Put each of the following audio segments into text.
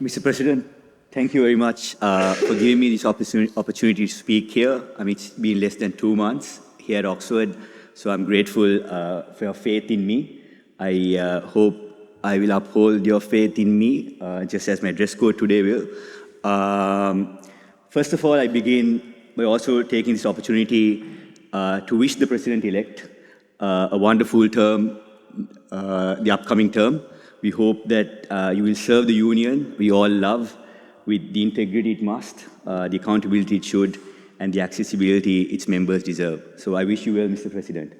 Mr. President, thank you very much for giving me this opportunity to speak here. I mean, it's been less than 2 months here at Oxford, so I'm grateful for your faith in me. I hope I will uphold your faith in me, just as my dress code today will. First of all, I begin by also taking this opportunity to wish the President-elect a wonderful term, the upcoming term. We hope that you will serve the union we all love with the integrity it must, the accountability it should, and the accessibility its members deserve. So I wish you well, Mr. President.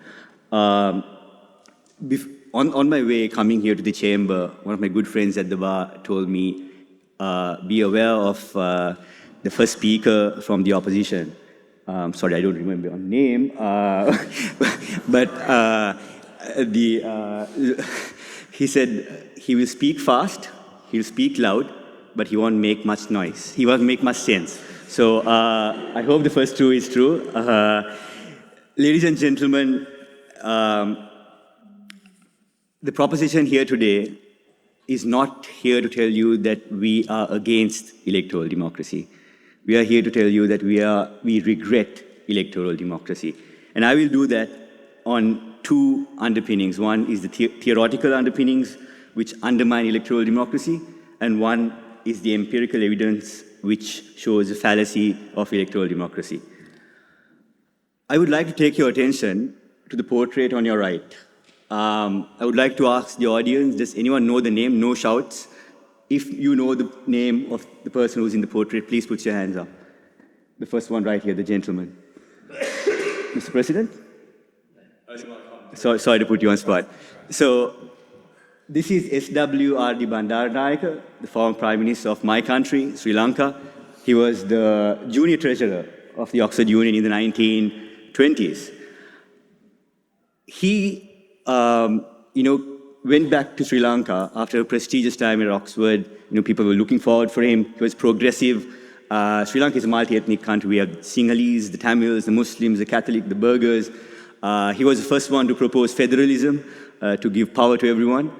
On my way coming here to the chamber, one of my good friends at the bar told me, be aware of the first speaker from the opposition. Sorry, I don't remember your name, but he said he will speak fast, he'll speak loud, but he won't make much noise. He won't make much sense. So I hope the first two is true. Ladies and gentlemen, the proposition here today is not here to tell you that we are against electoral democracy. We are here to tell you that we regret electoral democracy. And I will do that on two underpinnings. One is the theoretical underpinnings, which undermine electoral democracy, and one is the empirical evidence which shows the fallacy of electoral democracy. I would like to take your attention to the portrait on your right. I would like to ask the audience, does anyone know the name? No shouts. If you know the name of the person who's in the portrait, please put your hands up. The first one right here, the gentleman. Mr. President? Sorry to put you on spot. So, this is S.W.R.D. Bandaranaike, the former Prime Minister of my country, Sri Lanka. He was the junior treasurer of the Oxford Union in the 1920s. He, went back to Sri Lanka after a prestigious time at Oxford. People were looking forward for him. He was progressive. Sri Lanka is a multi-ethnic country. We have Sinhalese, the Tamils, the Muslims, the Catholic, the Burghers. He was the first one to propose federalism, to give power to everyone.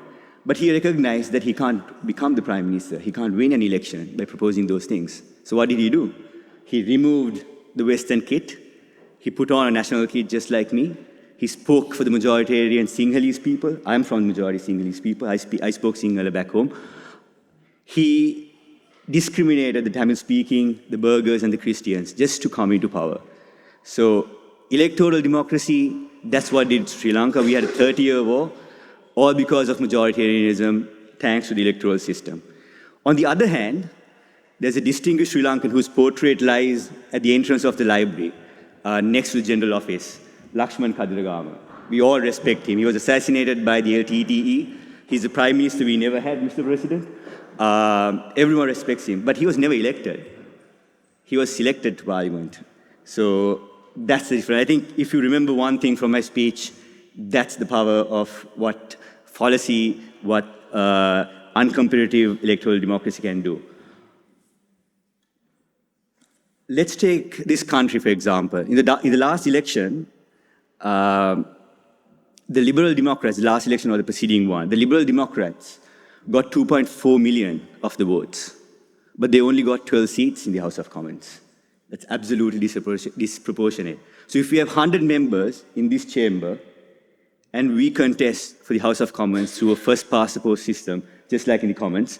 But he recognized that he can't become the prime minister. He can't win an election by proposing those things. So what did he do? He removed the Western kit. He put on a national kit just like me. He spoke for the majoritarian Sinhalese people. I'm from the majority Sinhalese people. I spoke Sinhala back home. He discriminated the Tamil-speaking, the Burghers, and the Christians just to come into power. So electoral democracy, that's what did Sri Lanka. We had a 30-year war, all because of majoritarianism, thanks to the electoral system. On the other hand, there's a distinguished Sri Lankan whose portrait lies at the entrance of the library, next to the general office, Lakshman Kadiragama. We all respect him. He was assassinated by the LTTE. He's the prime minister we never had, Mr. President. Everyone respects him, but he was never elected. He was selected to parliament. So that's the difference. I think if you remember one thing from my speech, that's the power of what fallacy, what uncompetitive electoral democracy can do. Let's take this country, for example. In the last election, the Liberal Democrats, the last election or the preceding one, the Liberal Democrats got 2.4 million of the votes, but they only got 12 seats in the House of Commons. That's absolutely disproportionate. So if we have 100 members in this chamber, and we contest for the House of Commons through a first-past-the-post system, just like in the Commons,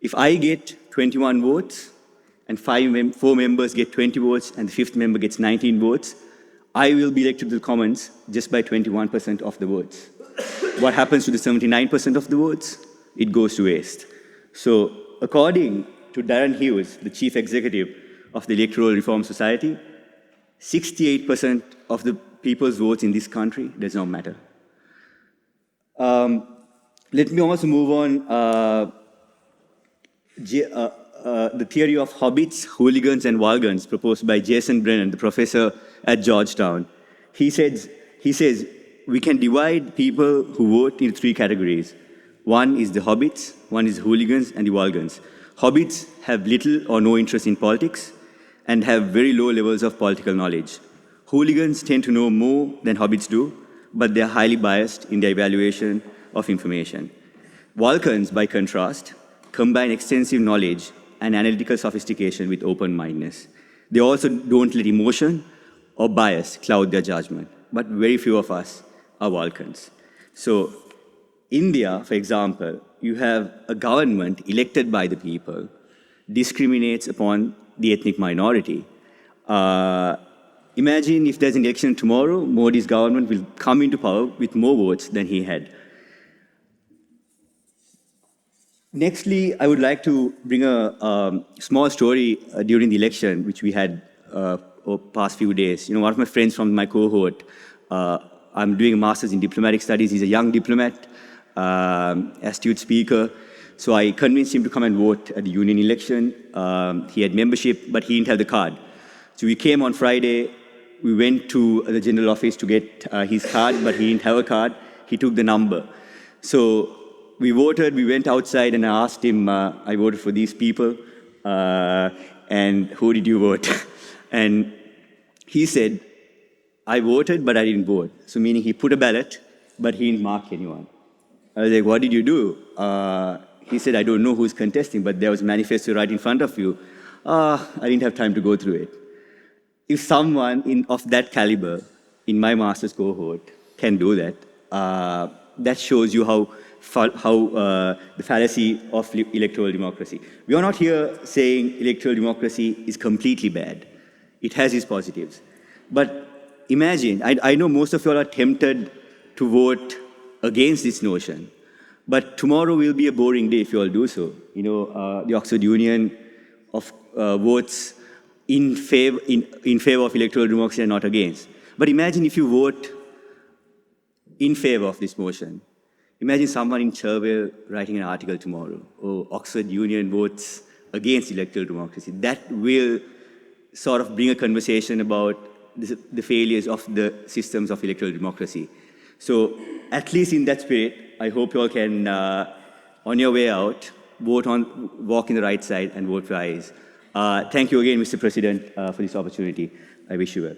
if I get 21 votes, and 4 members get 20 votes, and the 5th member gets 19 votes, I will be elected to the Commons just by 21% of the votes. What happens to the 79% of the votes? It goes to waste. So, according to Darren Hughes, the chief executive of the Electoral Reform Society, 68% of the people's votes in this country does not matter. Let me also move on. The theory of hobbits, hooligans, and Walgans proposed by Jason Brennan, the professor at Georgetown. He says we can divide people who vote into 3 categories. One is the hobbits, one is the hooligans, and the Walgans. Hobbits have little or no interest in politics and have very low levels of political knowledge. Hooligans tend to know more than hobbits do, but they are highly biased in their evaluation of information. Walgans, by contrast, combine extensive knowledge and analytical sophistication with open-mindedness. They also don't let emotion or bias cloud their judgment. But very few of us are Vulcans. So India, for example, you have a government elected by the people, discriminates upon the ethnic minority. Imagine if there's an election tomorrow, Modi's government will come into power with more votes than he had. Nextly, I would like to bring a small story during the election, which we had over past few days. One of my friends from my cohort, I'm doing a master's in diplomatic studies. He's a young diplomat, astute speaker. So I convinced him to come and vote at the union election. He had membership, but he didn't have the card. So we came on Friday. We went to the general office to get his card, but he didn't have a card. He took the number. So we voted, we went outside, and I asked him, I voted for these people, and who did you vote? And he said, I voted, but I didn't vote. So meaning he put a ballot, but he didn't mark anyone. I was like, what did you do? He said, I don't know who's contesting, but there was a manifesto right in front of you. I didn't have time to go through it. If someone of that caliber in my master's cohort can do that, that shows you how the fallacy of electoral democracy. We are not here saying electoral democracy is completely bad. It has its positives. But imagine, I know most of you all are tempted to vote against this notion, but tomorrow will be a boring day if you all do so. The Oxford Union of votes in favor of electoral democracy and not against. But imagine if you vote in favor of this motion. Imagine someone in Cherville writing an article tomorrow, Oxford Union votes against electoral democracy. That will sort of bring a conversation about the failures of the systems of electoral democracy. So at least in that spirit, I hope you all can, on your way out, walk in the right side and vote for ayes. Thank you again, Mr. President, for this opportunity. I wish you well.